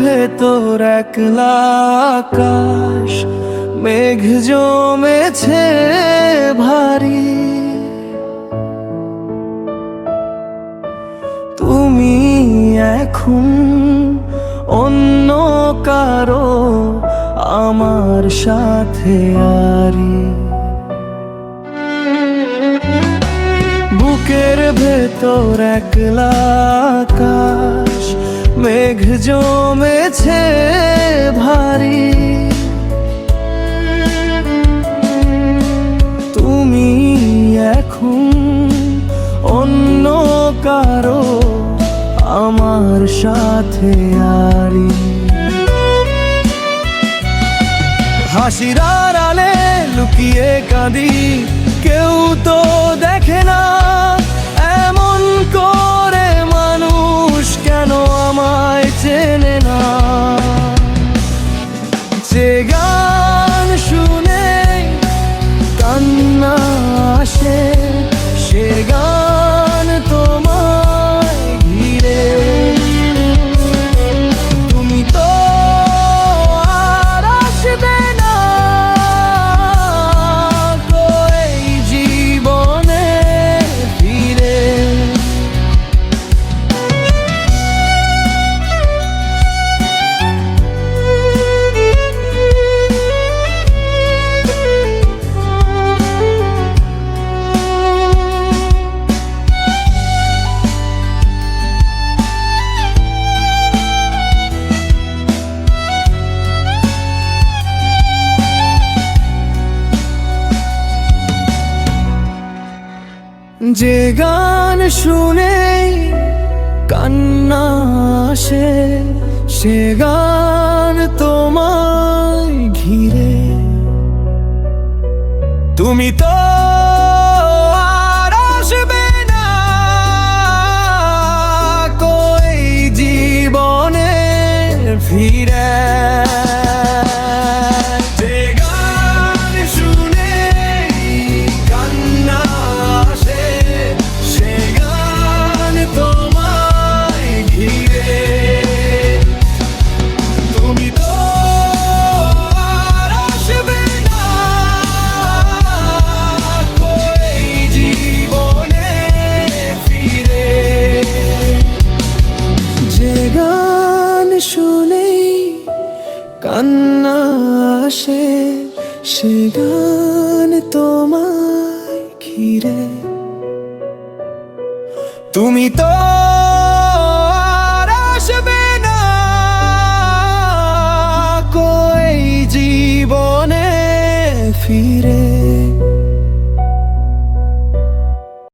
ভেতর একলা আকাশ, মেঘ জমেছে ভারী। তুমি এখন অন্য কারো আমার সাথে আরি। বুকের ভেতর একলা আকাশ, মেঘ জমেছে ভারী। তুমি এখন অন্য কারো আমার সাথে আরি। হাসির আড়ালে লুকিয়ে কাঁদি, কেউ তো দেখে না। এমন করে মানুষ কেন আমায় চেনে না? যে গান শুনে কান্না আসে, সে গান তোমায় ঘিরে। তুমি তো আর আসবে না এই জীবনে ফিরে। যে গান শুনে কান্না আসে, সে গান তোমায় ঘিরে। তুমি তো আর আসবে না কই জীবনে ফিরে। শুনেই কান্না আসে, সে গান তোমায় ঘিরে। তুমি তো আর আসবে না কই জীবনে ফিরে।